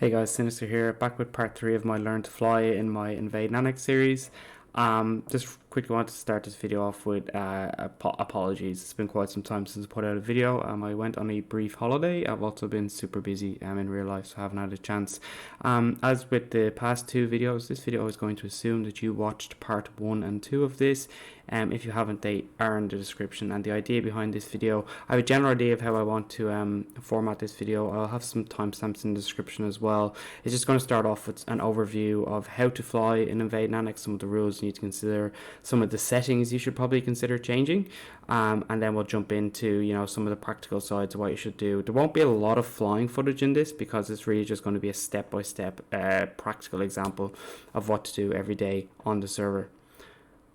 Hey guys, Sinister here, back with part 3 of my Learn to Fly in my Invade Annex series. Just quickly want to start this video off with apologies. It's been quite some time since I put out a video. I went on a brief holiday. I've also been super busy in real life, so I haven't had a chance. As with the past two videos, this video is going to assume that you watched part 1 and 2 of this. If you haven't, they are in the description. And the idea behind this video, I have a general idea of how I want to format this video. I'll have some timestamps in the description as well. It's just going to start off with an overview of how to fly in Invade Annex, some of the rules you need to consider, some of the settings you should probably consider changing, and then we'll jump into some of the practical sides of what you should do. There won't be a lot of flying footage in this because it's really just going to be a step-by-step practical example of what to do every day on the server.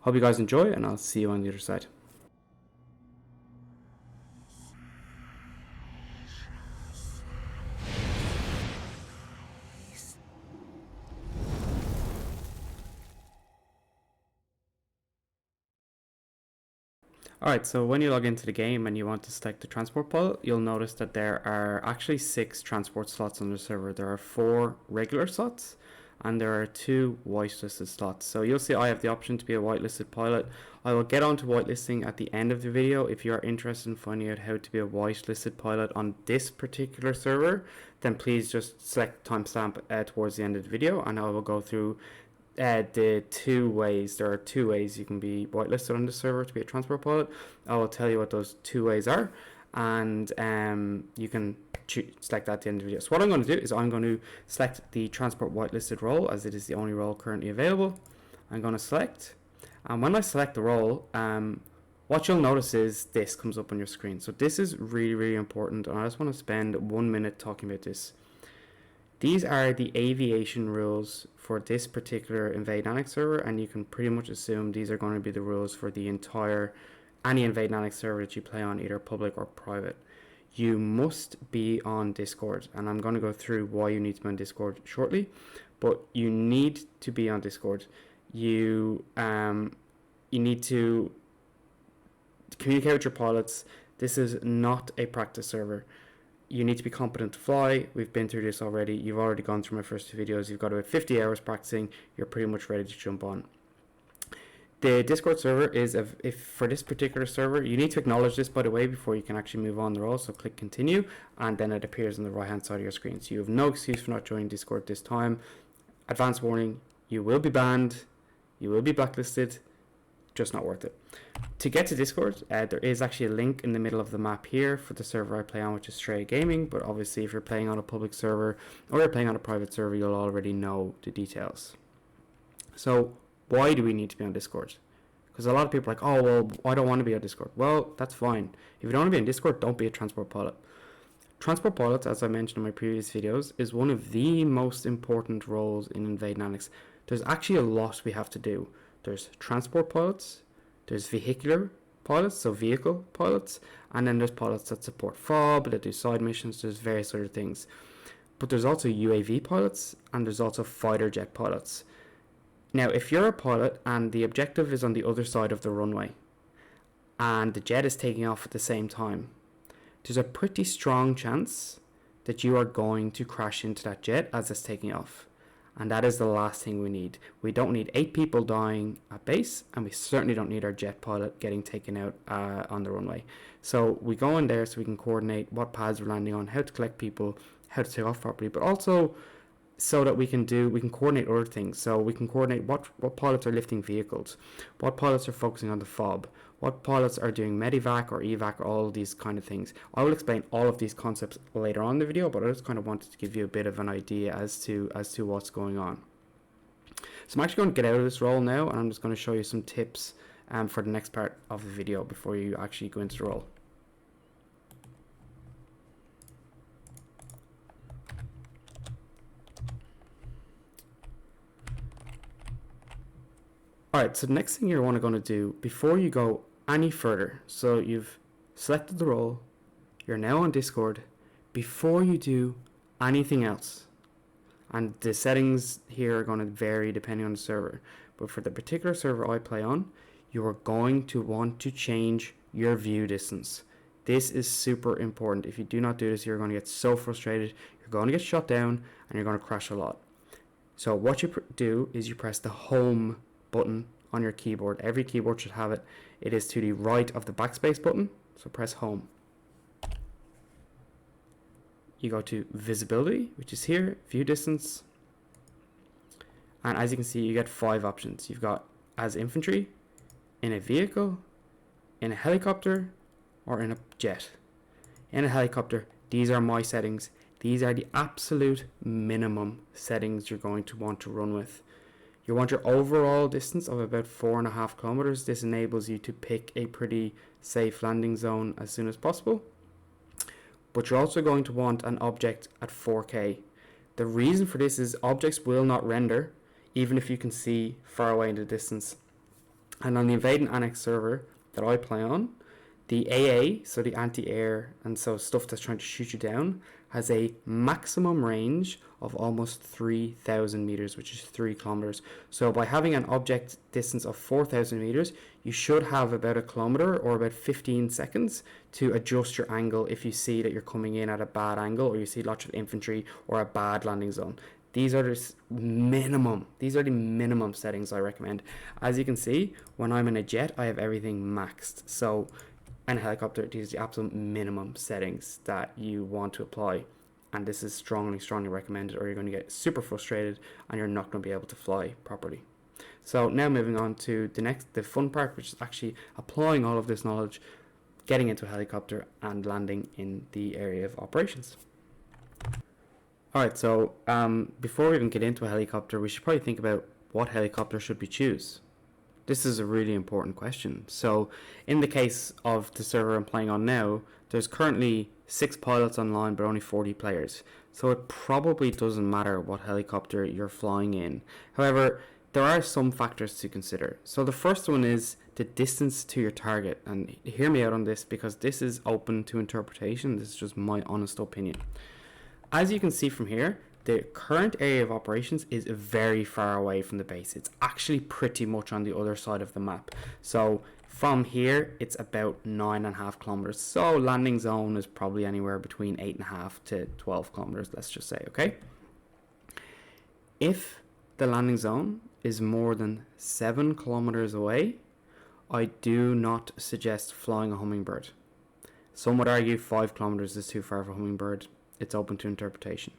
Hope you guys enjoy, and I'll see you on the other side. Alright, so when you log into the game and you want to select the transport pilot, you'll notice that there are actually 6 transport slots on the server. There are 4 regular slots and there are 2 whitelisted slots. So you'll see I have the option to be a whitelisted pilot. I will get onto whitelisting at the end of the video. If you are interested in finding out how to be a whitelisted pilot on this particular server, then please just select timestamp towards the end of the video, and I will go through the 2 ways. There are 2 ways you can be whitelisted on the server to be a transport pilot. I will tell you what those 2 ways are, and you can select that at the end of the video. So what I'm going to do is I'm going to select the transport whitelisted role, as it is the only role currently available. I'm going to select, and when I select the role, what you'll notice is this comes up on your screen. So this is really important, and I just want to spend 1 minute talking about this. These are the aviation rules for this particular Invade Annex server, and you can pretty much assume these are going to be the rules for the any Invade Annex server that you play on, either public or private. You must be on Discord, and I'm going to go through why you need to be on Discord shortly, but you need to be on Discord. You need to communicate with your pilots. This is not a practice server. You need to be competent to fly. We've been through this already. You've already gone through my first 2 videos. You've got about 50 hours practicing. You're pretty much ready to jump on. The Discord server is, if for this particular server, you need to acknowledge this, by the way, before you can actually move on the role. So click continue, and then it appears on the right hand side of your screen. So you have no excuse for not joining Discord this time. Advance warning, you will be banned, you will be blacklisted, just not worth it. To get to Discord, there is actually a link in the middle of the map here for the server I play on, which is Stray Gaming, but obviously if you're playing on a public server or you're playing on a private server, you'll already know the details. So why do we need to be on Discord? Because a lot of people are like, oh, well, I don't want to be on Discord. Well, that's fine. If you don't want to be on Discord, don't be a transport pilot. Transport pilots, as I mentioned in my previous videos, is one of the most important roles in Invade Annex. There's actually a lot we have to do. There's transport pilots, there's vehicular pilots, so vehicle pilots, and then there's pilots that support FOB, that do side missions, there's various other things. But there's also UAV pilots, and there's also fighter jet pilots. Now, if you're a pilot and the objective is on the other side of the runway, and the jet is taking off at the same time, there's a pretty strong chance that you are going to crash into that jet as it's taking off. And that is the last thing we need. We don't need 8 people dying at base, and we certainly don't need our jet pilot getting taken out on the runway. So we go in there so we can coordinate what pads we're landing on, how to collect people, how to take off properly, but also so that we can coordinate other things. So we can coordinate what pilots are lifting vehicles, what pilots are focusing on the FOB, what pilots are doing medevac or evac, or all these kind of things. I will explain all of these concepts later on in the video, but I just kind of wanted to give you a bit of an idea as to what's going on. So I'm actually going to get out of this role now, and I'm just going to show you some tips for the next part of the video before you actually go into the role. Alright, so the next thing you're going to do before you go any further, so you've selected the role, you're now on Discord, before you do anything else, and the settings here are going to vary depending on the server, but for the particular server I play on, you are going to want to change your view distance. This is super important. If you do not do this, you're going to get so frustrated, you're going to get shut down, and you're going to crash a lot. So what you do is you press the home button on your keyboard. Every keyboard should have it. It is to the right of the backspace button, so press home. You go to visibility, which is here, view distance, and as you can see, you get 5 options. You've got as infantry, in a vehicle, in a helicopter, or in a jet. In a helicopter, these are my settings. These are the absolute minimum settings you're going to want to run with. You want your overall distance of about 4.5 kilometers. This enables you to pick a pretty safe landing zone as soon as possible. But you're also going to want an object at 4K. The reason for this is objects will not render even if you can see far away in the distance. And on the Invade Annex server that I play on, the AA, so the anti-air and so stuff that's trying to shoot you down, has a maximum range of almost 3,000 meters, which is 3 kilometers. So by having an object distance of 4,000 meters, you should have about 1 kilometer or about 15 seconds to adjust your angle if you see that you're coming in at a bad angle or you see lots of infantry or a bad landing zone. These are the minimum settings I recommend. As you can see, when I'm in a jet, I have everything maxed. So in a helicopter, these are the absolute minimum settings that you want to apply. And this is strongly recommended, or you're going to get super frustrated and you're not going to be able to fly properly. So now moving on to the fun part, which is actually applying all of this knowledge, getting into a helicopter and landing in the area of operations. Alright, so before we even get into a helicopter, we should probably think about what helicopter should we choose. This is a really important question. So in the case of the server I'm playing on now, there's currently 6 pilots online but only 40 players. So it probably doesn't matter what helicopter you're flying in. However, there are some factors to consider. So the first one is the distance to your target. And hear me out on this because this is open to interpretation. This is just my honest opinion. As you can see from here, the current area of operations is very far away from the base. It's actually pretty much on the other side of the map. So from here, it's about 9.5 kilometers. So landing zone is probably anywhere between 8.5 to 12 kilometers, let's just say, okay? If the landing zone is more than 7 kilometers away, I do not suggest flying a hummingbird. Some would argue 5 kilometers is too far for a hummingbird. It's open to interpretation.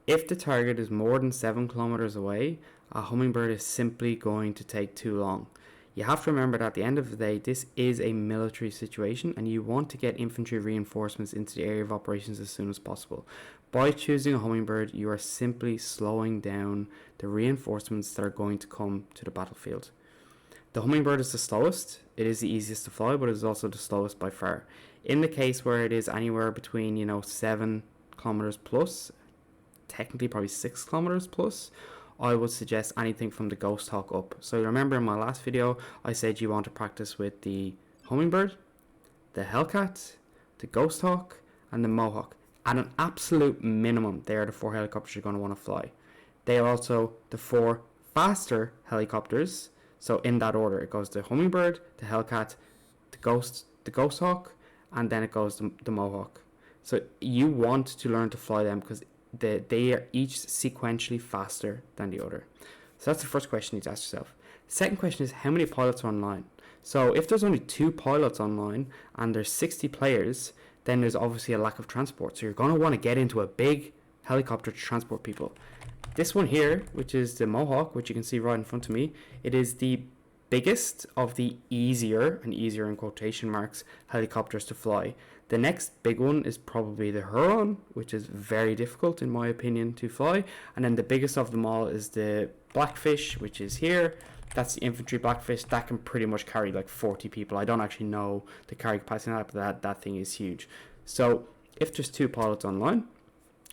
If the target is more than 7 kilometers away, a hummingbird is simply going to take too long. You have to remember that at the end of the day, this is a military situation and you want to get infantry reinforcements into the area of operations as soon as possible. By choosing a hummingbird, you are simply slowing down the reinforcements that are going to come to the battlefield. The hummingbird is the slowest. It is the easiest to fly, but it is also the slowest by far. In the case where it is anywhere between, 7 kilometers plus, technically probably 6 kilometers plus, I would suggest anything from the Ghost Hawk up. So remember in my last video I said you want to practice with the Hummingbird, the Hellcat, the Ghost Hawk and the Mohawk. At an absolute minimum, they are the 4 helicopters you're going to want to fly. They are also the 4 faster helicopters. So in that order, it goes the Hummingbird, the Hellcat, the Ghost Hawk, and then it goes the Mohawk. So you want to learn to fly them because they are each sequentially faster than the other. So that's the first question you need to ask yourself. The second question is how many pilots are online? So if there's only 2 pilots online and there's 60 players, then there's obviously a lack of transport. So you're going to want to get into a big helicopter to transport people. This one here, which is the Mohawk, which you can see right in front of me, it is the biggest of the easier, and easier in quotation marks, helicopters to fly. The next big one is probably the Huron, which is very difficult in my opinion to fly. And then the biggest of them all is the Blackfish, which is here. That's the infantry Blackfish. That can pretty much carry like 40 people. I don't actually know the carry capacity of that, but that thing is huge. So if there's 2 pilots online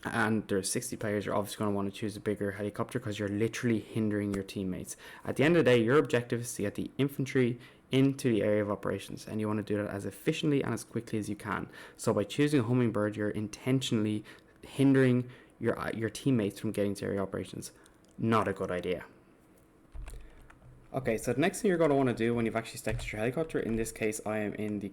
and there's 60 players, you're obviously going to want to choose a bigger helicopter because you're literally hindering your teammates. At the end of the day, your objective is to get the infantry into the area of operations, and you want to do that as efficiently and as quickly as you can. So by choosing a Hummingbird, you're intentionally hindering your teammates from getting to area operations. Not a good idea. Okay, so the next thing you're going to want to do when you've actually stacked your helicopter, in this case I am in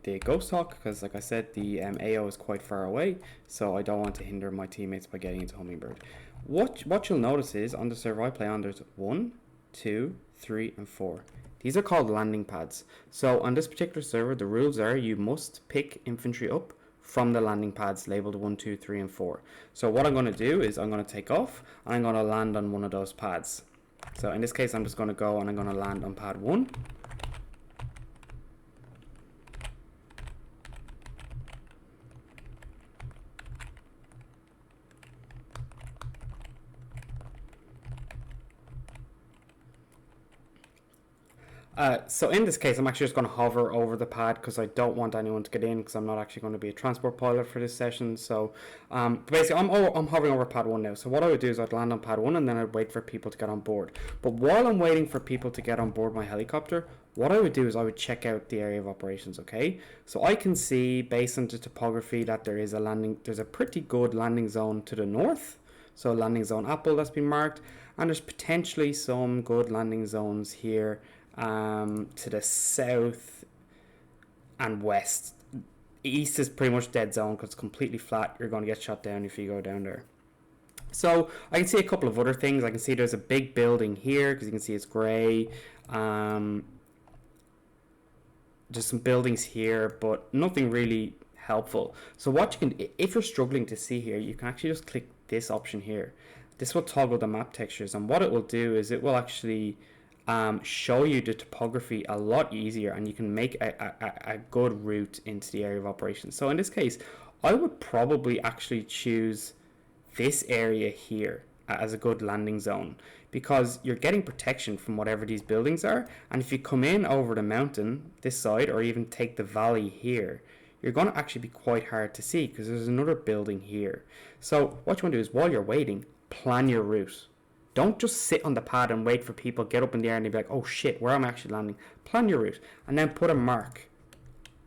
the Ghost Hawk, because like I said, the AO is quite far away, so I don't want to hinder my teammates by getting into Hummingbird. What you'll notice is, on the server I play on, there's 1, 2, 3, and 4. These are called landing pads. So on this particular server, the rules are you must pick infantry up from the landing pads labeled 1, 2, 3, and 4. So what I'm going to do is I'm going to take off, and I'm going to land on one of those pads. So in this case, I'm just going to go and I'm going to land on pad 1. So in this case, I'm actually just going to hover over the pad because I don't want anyone to get in, because I'm not actually going to be a transport pilot for this session. So basically, I'm hovering over pad 1 now. So what I would do is I'd land on pad 1 and then I'd wait for people to get on board. But while I'm waiting for people to get on board my helicopter, what I would do is I would check out the area of operations, okay? So I can see, based on the topography, that there's a pretty good landing zone to the north. So landing zone Apple that's been marked. And there's potentially some good landing zones here to the south and west. East is pretty much dead zone because it's completely flat. You're going to get shot down if you go down there. So I can see a couple of other things. I can see there's a big building here because you can see it's grey. Just some buildings here, but nothing really helpful. So what you can, if you're struggling to see here, you can actually just click this option here. This will toggle the map textures, and what it will do is it will actually show you the topography a lot easier, and you can make a good route into the area of operations. So in this case, I would probably actually choose this area here as a good landing zone, because you're getting protection from whatever these buildings are. And if you come in over the mountain this side, or even take the valley here, you're going to actually be quite hard to see because there's another building here. So what you want to do is, while you're waiting, plan your route. Don't just sit on the pad and wait for people get up in the air and be like, oh shit, where am I actually landing? Plan your route and then put a mark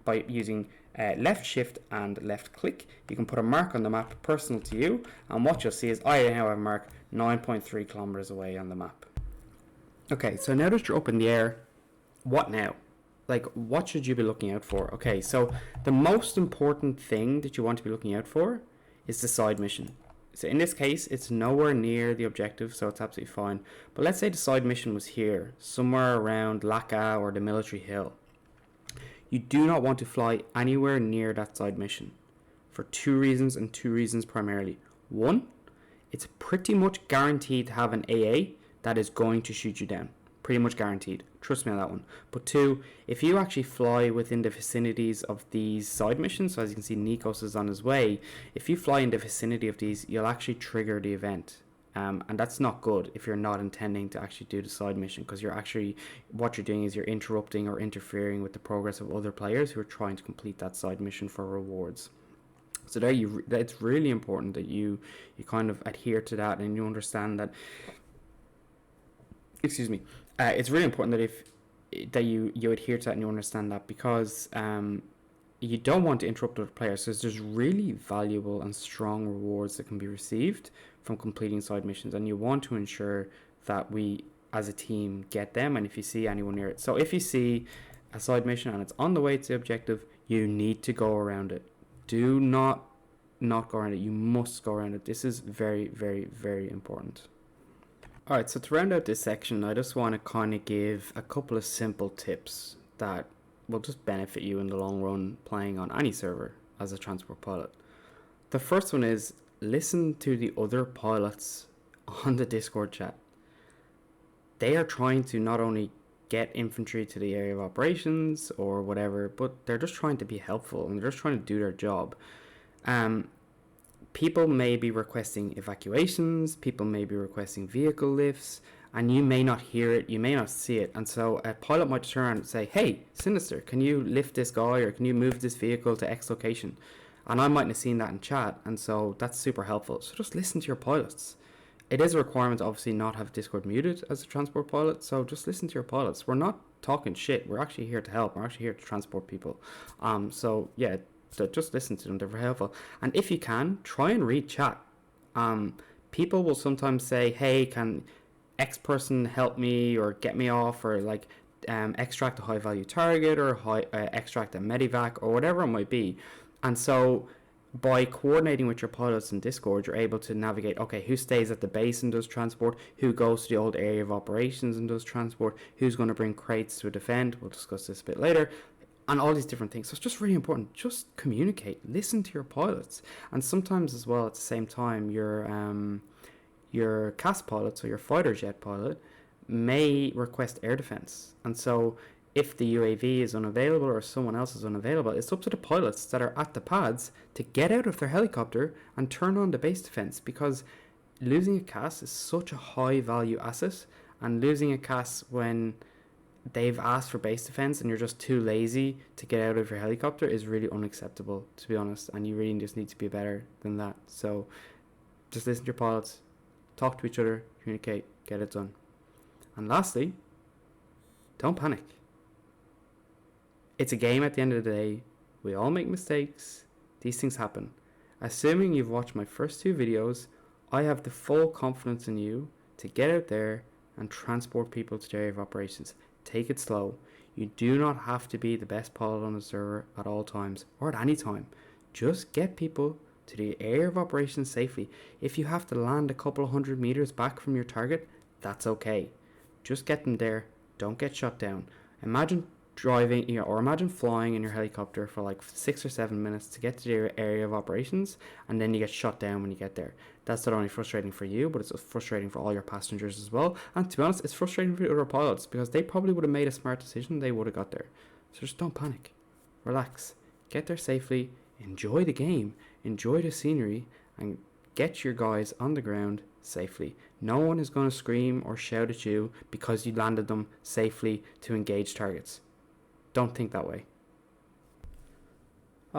by using left shift and left click. You can put a mark on the map personal to you, and what you'll see is I now have a mark 9.3 kilometers away on the map. Okay, so now that you're up in the air, what now? Like, what should you be looking out for? Okay, so the most important thing that you want to be looking out for is the side mission. So in this case, it's nowhere near the objective, so it's absolutely fine. But let's say the side mission was here, somewhere around Laka or the military hill. You do not want to fly anywhere near that side mission for 2 reasons, and 2 reasons primarily. 1, it's pretty much guaranteed to have an AA that is going to shoot you down. Pretty much guaranteed. Trust me on that one. But 2, if you actually fly within the vicinities of these side missions, so as you can see, Nikos is on his way. If you fly in the vicinity of these, you'll actually trigger the event. And that's not good if you're not intending to actually do the side mission, because what you're doing is you're interrupting or interfering with the progress of other players who are trying to complete that side mission for rewards. So there, it's really important that you kind of adhere to that, and you understand that. Excuse me. It's really important that you adhere to that and you understand that, because you don't want to interrupt other players. So there's really valuable and strong rewards that can be received from completing side missions, and you want to ensure that we as a team get them. And if you see anyone near it, so if you see a side mission and it's on the way to the objective, you need to go around it. Do not go around it. You must go around it. This is very, very, very important. Alright, so to round out this section, I just want to kind of give a couple of simple tips that will just benefit you in the long run playing on any server as a transport pilot. The first one is, listen to the other pilots on the Discord chat. They are trying to not only get infantry to the area of operations or whatever, but they're just trying to be helpful and they're just trying to do their job. People may be requesting evacuations, people may be requesting vehicle lifts, and you may not hear it, you may not see it. And so a pilot might turn around and say, hey, Sinister, can you lift this guy, or can you move this vehicle to X location? And I mightn't have seen that in chat, and so that's super helpful. So just listen to your pilots. It is a requirement to obviously not have Discord muted as a transport pilot, so just listen to your pilots. We're not talking shit, we're actually here to help, we're actually here to transport people. So yeah, so just listen to them, they're very helpful. And if you can, try and read chat. People will sometimes say, hey, X person help me or get me off, or like extract a high value target, or extract a medivac, or whatever it might be. And so by coordinating with your pilots in Discord, you're able to navigate, okay, who stays at the base and does transport, who goes to the old area of operations and does transport, who's going to bring crates to a defend. We'll discuss this a bit later. And all these different things. So it's just really important. Just communicate, listen to your pilots. And sometimes as well, at the same time, your CAS pilot, so your fighter jet pilot, may request air defense. And so if the UAV is unavailable or someone else is unavailable, it's up to the pilots that are at the pads to get out of their helicopter and turn on the base defense, because losing a CAS is such a high value asset, and losing a CAS when they've asked for base defense and you're just too lazy to get out of your helicopter is really unacceptable, to be honest, and you really just need to be better than that. So just listen to your pilots, talk to each other, communicate, get it done. And lastly, don't panic. It's a game at the end of the day. We all make mistakes. These things happen. Assuming you've watched my first 2 videos, I have the full confidence in you to get out there and transport people to the area of operations. Take it slow. You do not have to be the best pilot on the server at all times, or at any time. Just get people to the area of operations safely. If you have to land a couple of 100 meters back from your target, that's okay. Just get them there. Don't get shot down. Imagine driving, or imagine flying in your helicopter for like 6 or 7 minutes to get to the area of operations, and then you get shot down when you get there. That's not only frustrating for you, but it's frustrating for all your passengers as well. And to be honest, it's frustrating for the other pilots, because they probably would have made a smart decision. They would have got there. So just don't panic. Relax. Get there safely. Enjoy the game. Enjoy the scenery. And get your guys on the ground safely. No one is going to scream or shout at you because you landed them safely to engage targets. Don't think that way.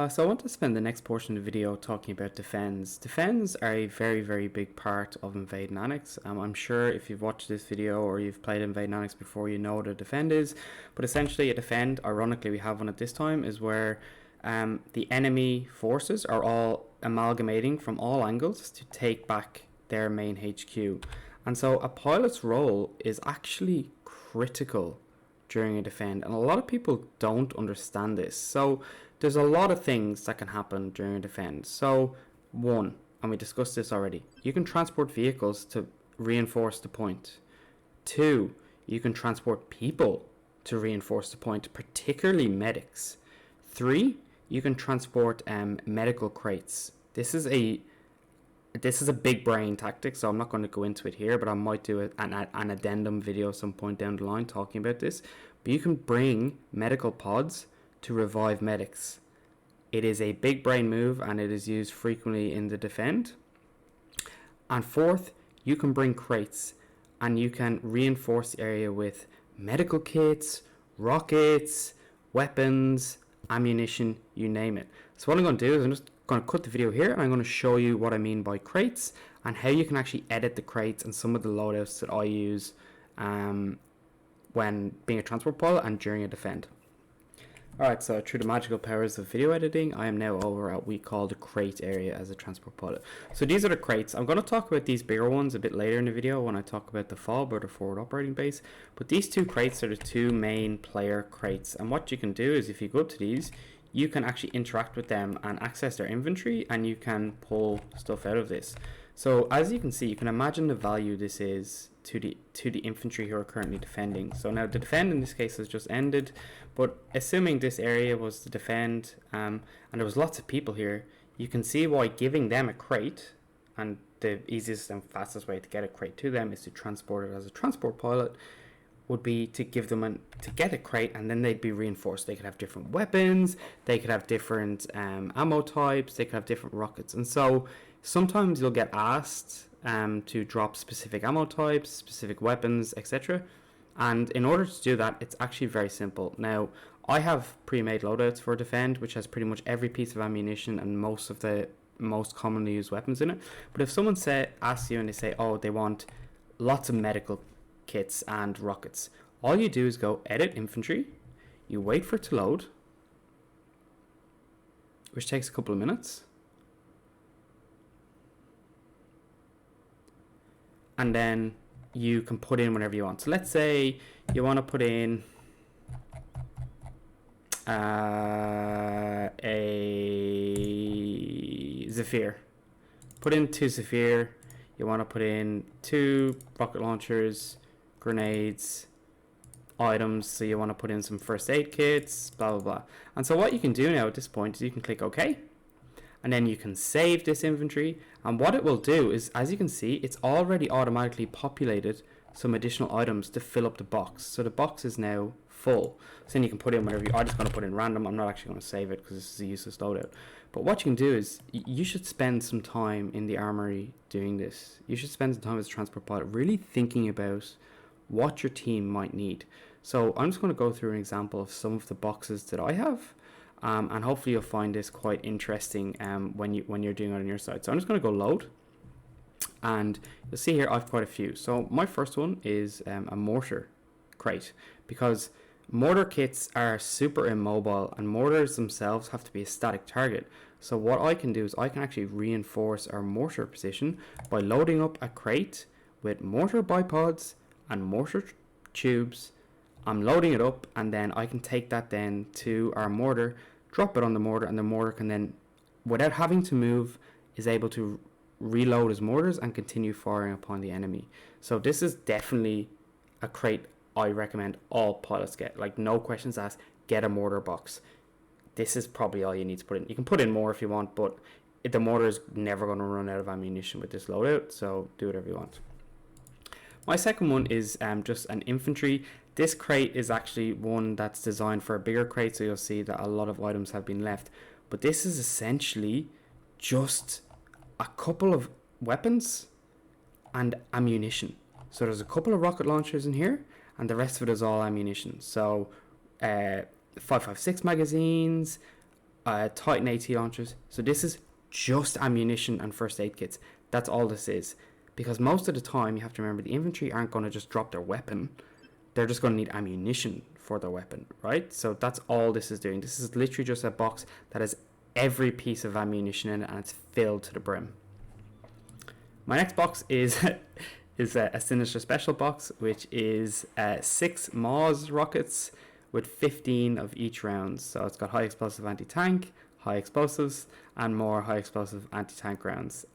So I want to spend the next portion of the video talking about defends. Defends are a very, very big part of Invade Annex. I'm sure if you've watched this video or you've played Invade Annex before, you know what a defend is. But essentially a defend, ironically we have one at this time, is where the enemy forces are all amalgamating from all angles to take back their main HQ. And so a pilot's role is actually critical during a defend, and a lot of people don't understand this. So there's a lot of things that can happen during a defend. So one, and we discussed this already, you can transport vehicles to reinforce the point. 2, you can transport people to reinforce the point, particularly medics. 3, you can transport medical crates. This is a big brain tactic, so I'm not going to go into it here, but I might do an addendum video some point down the line talking about this. But you can bring medical pods to revive medics. It is a big brain move, and it is used frequently in the defend. And 4th, you can bring crates, and you can reinforce the area with medical kits, rockets, weapons, ammunition, you name it. So what I'm going to do is I'm just going to cut the video here, and I'm going to show you what I mean by crates and how you can actually edit the crates and some of the loadouts that I use when being a transport pilot and during a defend. Alright, so through the magical powers of video editing, I am now over at what we call the crate area as a transport pilot. So these are the crates. I'm going to talk about these bigger ones a bit later in the video when I talk about the FOB, or the forward operating base. But these 2 crates are the 2 main player crates. And what you can do is, if you go to these, you can actually interact with them and access their inventory, and you can pull stuff out of this. So as you can see, you can imagine the value this is to the infantry who are currently defending. So now the defend in this case has just ended, but assuming this area was the defend and there was lots of people here, you can see why giving them a crate, and the easiest and fastest way to get a crate to them is to transport it as a transport pilot, would be to give them to get a crate, and then they'd be reinforced. They could have different weapons, they could have different ammo types, they could have different rockets. And so sometimes you'll get asked to drop specific ammo types, specific weapons, etc. And in order to do that, it's actually very simple. Now, I have pre-made loadouts for defend, which has pretty much every piece of ammunition and most of the most commonly used weapons in it. But if someone asks you and they say, oh, they want lots of medical kits and rockets, all you do is go edit infantry, you wait for it to load, which takes a couple of minutes, and then you can put in whenever you want. So let's say you want to put in a Zephyr. Put in 2 Zephyr. You want to put in 2 rocket launchers, grenades, items. So you want to put in some first aid kits, blah, blah, blah. And so what you can do now at this point is you can click OK. And then you can save this inventory. And what it will do is, as you can see, it's already automatically populated some additional items to fill up the box. So the box is now full. So then you can put in whatever I'm just going to put in random. I'm not actually going to save it because this is a useless loadout. But what you can do is you should spend some time in the armory doing this. You should spend some time as a transport pilot really thinking about what your team might need. So I'm just going to go through an example of some of the boxes that I have. And hopefully you'll find this quite interesting when you're doing it on your side. So I'm just going to go load. And you'll see here I've quite a few. So my first one is a mortar crate, because mortar kits are super immobile and mortars themselves have to be a static target. So what I can do is I can actually reinforce our mortar position by loading up a crate with mortar bipods and mortar tubes. I'm loading it up, and then I can take that then to our mortar, drop it on the mortar, and the mortar can then, without having to move, is able to reload his mortars and continue firing upon the enemy. So this is definitely a crate I recommend all pilots get. Like, no questions asked, get a mortar box. This is probably all you need to put in. You can put in more if you want, but the mortar is never going to run out of ammunition with this loadout, so do whatever you want. My second one is just an infantry. This crate is actually one that's designed for a bigger crate, so you'll see that a lot of items have been left. But this is essentially just a couple of weapons and ammunition. So there's a couple of rocket launchers in here, and the rest of it is all ammunition. So 5.56 magazines, Titan AT launchers. So this is just ammunition and first aid kits. That's all this is. Because most of the time, you have to remember, the infantry aren't going to just drop their weapon. They're just going to need ammunition for their weapon, right? So that's all this is doing. This is literally just a box that has every piece of ammunition in it, and it's filled to the brim. My next box is a SinisteR's special box, which is 6 Maz rockets with 15 of each round. So it's got high explosive anti-tank, high explosives, and more high explosive anti-tank rounds.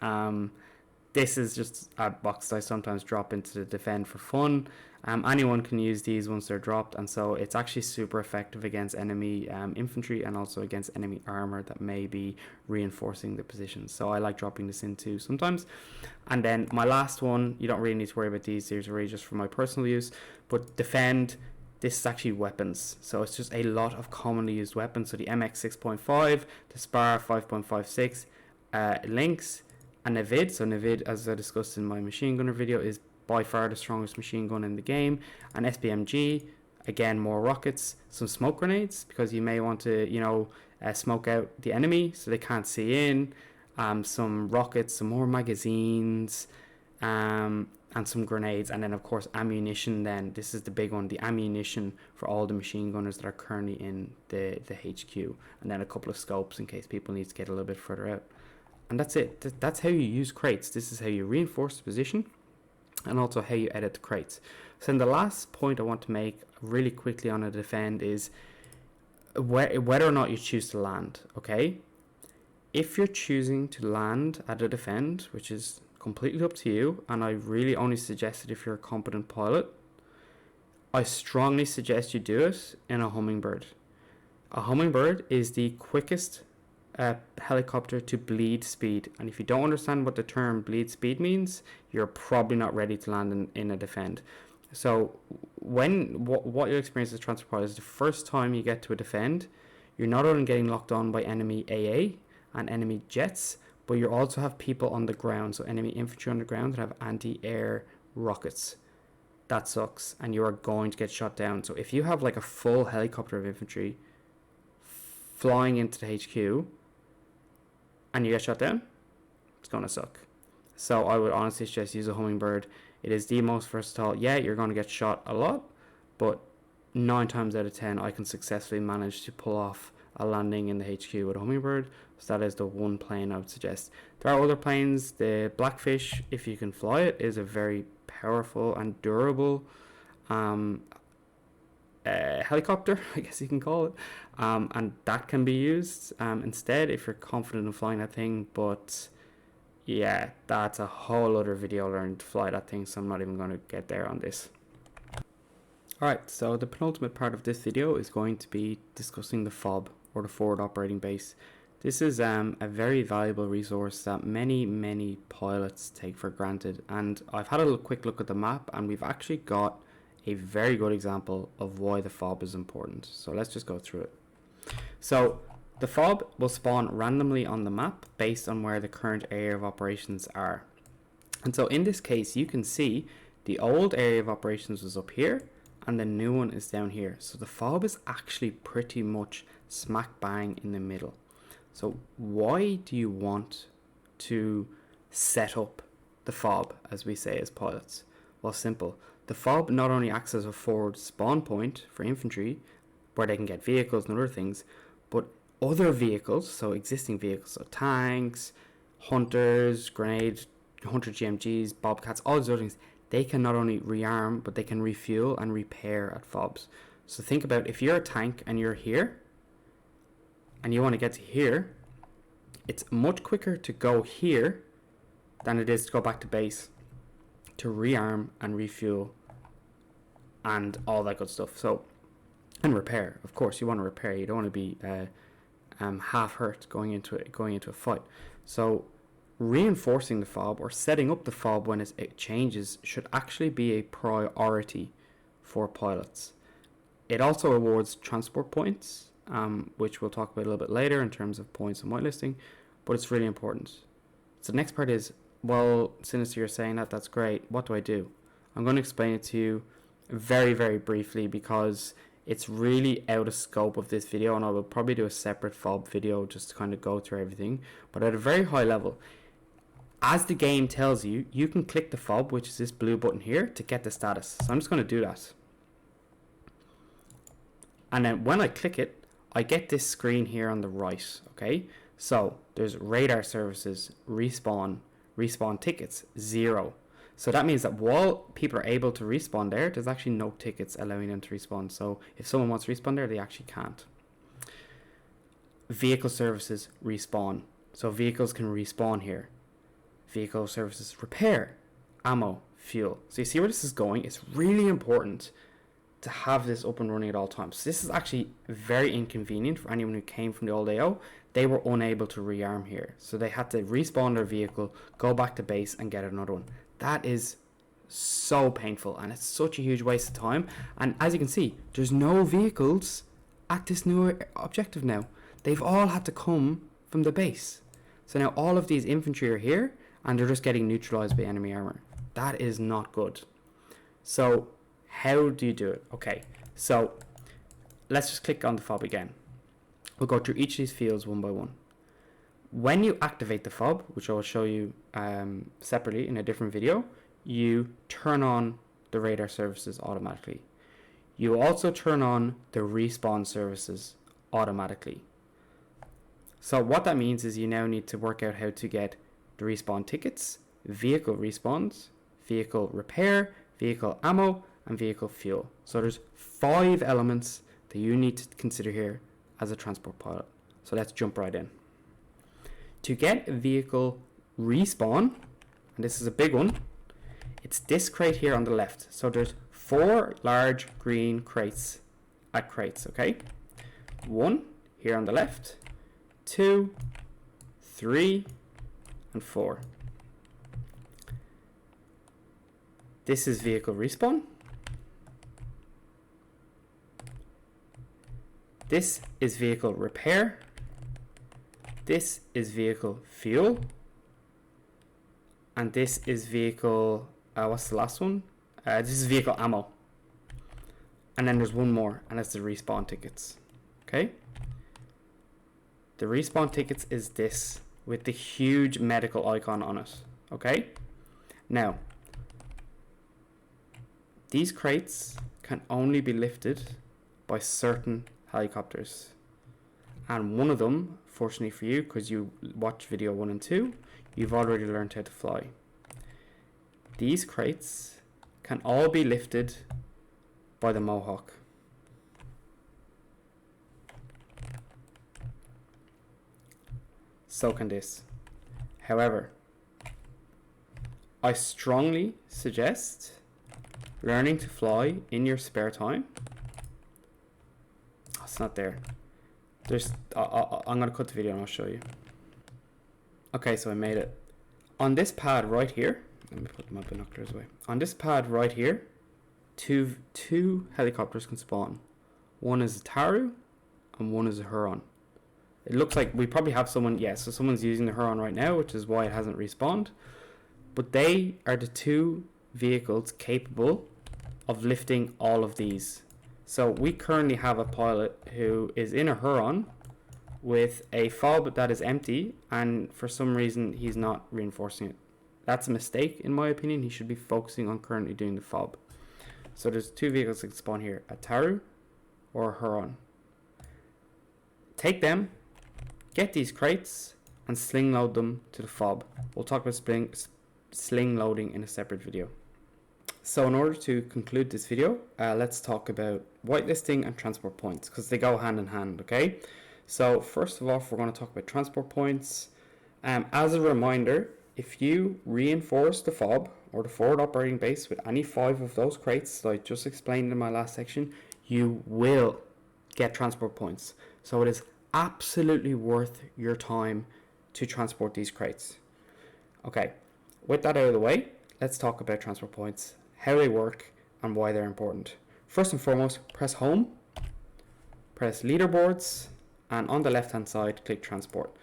This is just a box that I sometimes drop into the defend for fun. Anyone can use these once they're dropped, and so it's actually super effective against enemy infantry and also against enemy armor that may be reinforcing the position. So I like dropping this into sometimes. And then my last one, you don't really need to worry about these are really just for my personal use, but defend. This is actually weapons, so it's just a lot of commonly used weapons. So the MX 6.5, the Spar 5.56, Lynx, and Invade. So Invade, as I discussed in my machine gunner video, is by far the strongest machine gun in the game. And SBMG, again, more rockets, some smoke grenades, because you may want to, smoke out the enemy so they can't see in. Some rockets, some more magazines, and some grenades, and then of course ammunition. Then this is the big one, the ammunition for all the machine gunners that are currently in the HQ, and then a couple of scopes in case people need to get a little bit further out. And that's it. That's how you use crates. This is how you reinforce the position, and also how you edit the crates. So then the last point I want to make really quickly on a defend is whether or not you choose to land. Okay, if you're choosing to land at a defend, which is completely up to you, and I really only suggest it if you're a competent pilot, I strongly suggest you do it in a Hummingbird. A Hummingbird is the quickest helicopter to bleed speed, and if you don't understand what the term bleed speed means, you're probably not ready to land in a defend. So what you'll experience as a transport pilot is the first time you get to a defend, you're not only getting locked on by enemy AA and enemy jets, but you also have people on the ground, so enemy infantry on the ground that have anti-air rockets. That sucks, and you are going to get shot down. So if you have like a full helicopter of infantry flying into the HQ and you get shot down, it's going to suck. So I would honestly suggest use a Hummingbird. It is the most versatile. Yeah, you're going to get shot a lot, but 9 times out of 10 I can successfully manage to pull off a landing in the HQ with a hummingbird. So that is the one plane I would suggest. There are other planes. The Blackfish, if you can fly it, is a very powerful and durable helicopter, I guess you can call it, and that can be used instead if you're confident in flying that thing. But yeah, that's a whole other video learning to fly that thing, so I'm not even going to get there on this. Alright, so the penultimate part of this video is going to be discussing the FOB, or the Forward Operating Base. This is a very valuable resource that many pilots take for granted, and I've had a quick look at the map, and we've actually got a very good example of why the FOB is important. So let's just go through it. So the FOB will spawn randomly on the map based on where the current area of operations are. And so in this case, you can see the old area of operations was up here, and the new one is down here. So the FOB is actually pretty much smack bang in the middle. So why do you want to set up the FOB, as we say as pilots? Well, simple. The FOB not only acts as a forward spawn point for infantry, where they can get vehicles and other things, but other vehicles, so existing vehicles, so tanks, hunters, grenade, hunter GMGs, bobcats, all those other things, they can not only rearm, but they can refuel and repair at FOBs. So think about if you're a tank and you're here, and you want to get to here, it's much quicker to go here than it is to go back to base to rearm and refuel and all that good stuff. So, and repair, of course, you want to repair. You don't want to be half hurt going into a fight. So reinforcing the FOB or setting up the FOB when it changes should actually be a priority for pilots. It also awards transport points, which we'll talk about a little bit later in terms of points and whitelisting, but it's really important. So the next part is, well, Sinister, you're saying that's great. What do I do? I'm going to explain it to you very briefly because it's really out of scope of this video, and I will probably do a separate FOB video just to kind of go through everything. But at a very high level, as the game tells you, you can click the FOB, which is this blue button here, to get the status. So I'm just going to do that. And then when I click it, I get this screen here on the right, okay? So there's radar services, respawn tickets, 0. So that means that while people are able to respawn there's actually no tickets allowing them to respawn. So if someone wants to respawn there, they actually can't. Vehicle services, respawn. So vehicles can respawn here. Vehicle services, repair, ammo, fuel. So you see where this is going? It's really important to have this up and running at all times. So this is actually very inconvenient for anyone who came from the old AO. They were unable to rearm here. So they had to respawn their vehicle, go back to base and get another one. That is so painful and it's such a huge waste of time. And as you can see, there's no vehicles at this new objective now. They've all had to come from the base. So now all of these infantry are here and they're just getting neutralized by enemy armor. That is not good. So how do you do it? Okay, so let's just click on the FOB again. We'll go through each of these fields one by one. When you activate the FOB, which I will show you separately in a different video, you turn on the radar services automatically. You also turn on the respawn services automatically. So what that means is you now need to work out how to get the respawn tickets, vehicle respawns, vehicle repair, vehicle ammo, and vehicle fuel. So there's 5 elements that you need to consider here as a transport pilot. So let's jump right in. To get a vehicle respawn, and this is a big one, it's this crate here on the left. So there's 4 large green crates at crates, okay? 1 here on the left, 2, 3, and 4. This is vehicle respawn. This is vehicle repair. This is vehicle fuel. And this is vehicle, what's the last one? This is vehicle ammo. And then there's one more, and that's the respawn tickets. Okay? The respawn tickets is this, with the huge medical icon on it. Okay? Now, these crates can only be lifted by certain helicopters. And one of them, fortunately for you, because you watched video 1 and 2, you've already learned how to fly. These crates can all be lifted by the Mohawk. So can this. However, I strongly suggest learning to fly in your spare time. Oh, it's not there. I'm going to cut the video and I'll show you. Okay, so I made it. On this pad right here, let me put my binoculars away. On this pad right here, two helicopters can spawn. One is a Taru and one is a Huron. It looks like we probably have someone, so someone's using the Huron right now, which is why it hasn't respawned. But they are the two vehicles capable of lifting all of these. So we currently have a pilot who is in a Huron with a fob that is empty, and for some reason he's not reinforcing it. That's a mistake in my opinion. He should be focusing on currently doing the fob. So there's two vehicles that can spawn here, a Taru or a Huron. Take them, get these crates, and sling load them to the fob. We'll talk about sling loading in a separate video. So in order to conclude this video, let's talk about whitelisting and transport points, because they go hand in hand, okay? So first of all, we're going to talk about transport points. As a reminder, if you reinforce the fob or the forward operating base with any 5 of those crates that I just explained in my last section, you will get transport points. So it is absolutely worth your time to transport these crates. Okay, with that out of the way, let's talk about transport points, how they work, and why they're important. First and foremost, press home, press leaderboards, and on the left hand side, click transport.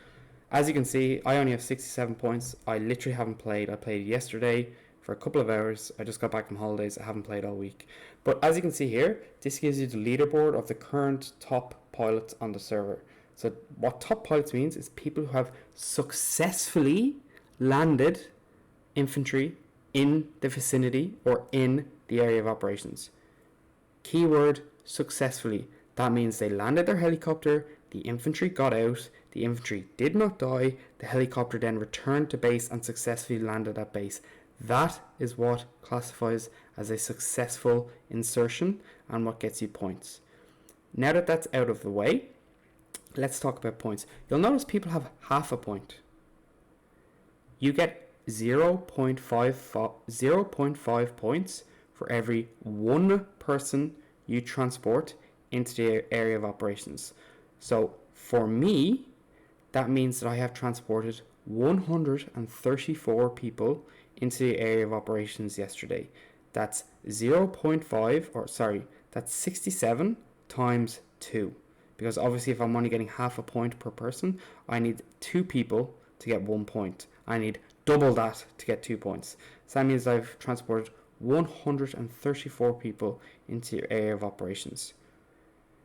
As you can see, I only have 67 points. I literally haven't played. I played yesterday for a couple of hours. I just got back from holidays. I haven't played all week. But as you can see here, this gives you the leaderboard of the current top pilots on the server. So what top pilots means is people who have successfully landed infantry in the vicinity or in the area of operations. Keyword successfully. That means they landed their helicopter, the infantry got out, the infantry did not die, the helicopter then returned to base and successfully landed at base. That is what classifies as a successful insertion and what gets you points. Now that that's out of the way, let's talk about points. You'll notice people have half a point. You get 0.5 points for every one person you transport into the area of operations. So for me, that means that I have transported 134 people into the area of operations yesterday. That's 67 times 2. Because obviously if I'm only getting half a point per person, I need 2 people to get 1 point. I need double that to get 2 points. So that means I've transported 134 people into your area of operations.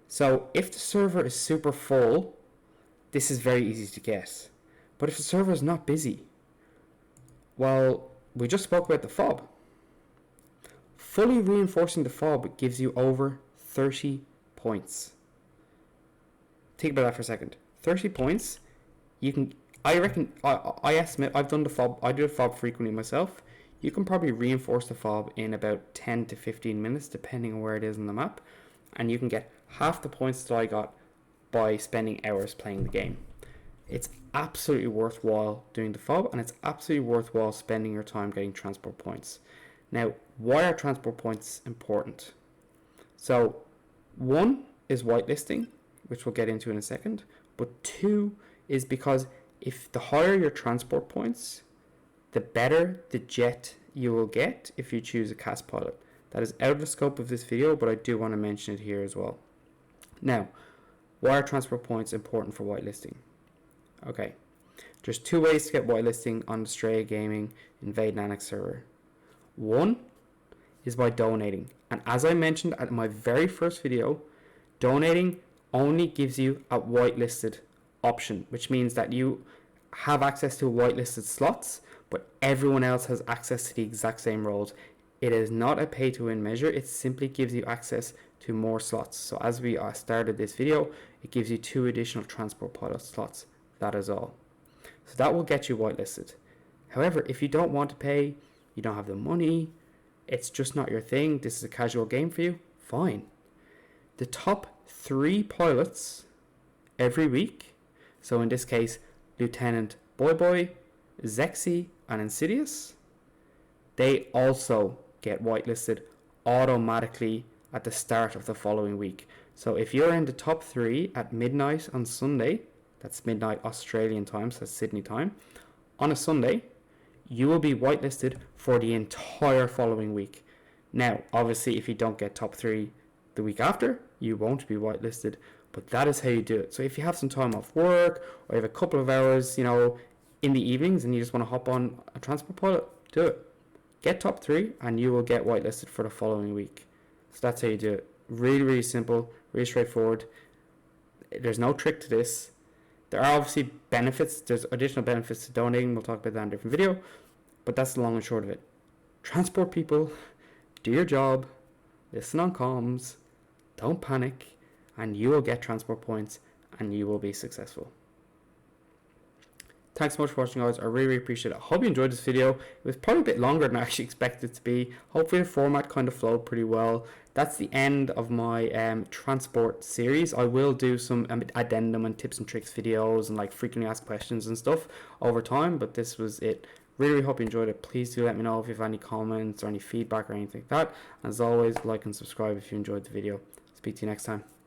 So if the server is super full, this is very easy to get. But if the server is not busy, well, we just spoke about the fob. Fully reinforcing the fob gives you over 30 points. Think about that for a second. 30 points, you can, I estimate, I've done the fob, I do the fob frequently myself. You can probably reinforce the fob in about 10 to 15 minutes, depending on where it is on the map. And you can get half the points that I got by spending hours playing the game. It's absolutely worthwhile doing the fob, and it's absolutely worthwhile spending your time getting transport points. Now, why are transport points important? So, 1 is whitelisting, which we'll get into in a second, but 2 is because if the higher your transport points, the better the jet you will get if you choose a CAS pilot. That is out of the scope of this video, but I do want to mention it here as well. Now, why are transport points important for whitelisting? Okay, there's 2 ways to get whitelisting on the Stray Gaming Invade Annex server. 1 is by donating, and as I mentioned at my very first video, donating only gives you a whitelisted option, which means that you have access to whitelisted slots, but everyone else has access to the exact same roles. It is not a pay-to-win measure. It simply gives you access to more slots. So as we started this video, it gives you 2 additional transport pilot slots. That is all. So that will get you whitelisted. However, if you don't want to pay, you don't have the money, it's just not your thing, this is a casual game for you, fine. The top 3 pilots every week, so in this case, Lieutenant Boy, Zexy, and Insidious, they also get whitelisted automatically at the start of the following week. So if you're in the top 3 at midnight on Sunday, that's midnight Australian time, so that's Sydney time, on a Sunday, you will be whitelisted for the entire following week. Now, obviously, if you don't get top 3 the week after, you won't be whitelisted, but that is how you do it. So if you have some time off work, or you have a couple of hours, you know, in the evenings, and you just want to hop on a transport pilot, do it. Get top 3, and you will get whitelisted for the following week. So that's how you do it. Really, really simple, really straightforward. There's no trick to this. There are obviously benefits. There's additional benefits to donating. We'll talk about that in a different video. But that's the long and short of it. Transport people, do your job, listen on comms, don't panic, and you will get transport points and you will be successful. Thanks so much for watching, guys. I really, really appreciate it. I hope you enjoyed this video. It was probably a bit longer than I actually expected it to be. Hopefully the format kind of flowed pretty well. That's the end of my transport series. I will do some addendum and tips and tricks videos and like frequently asked questions and stuff over time, but this was it. Really, really hope you enjoyed it. Please do let me know if you have any comments or any feedback or anything like that. As always, like and subscribe if you enjoyed the video. Speak to you next time.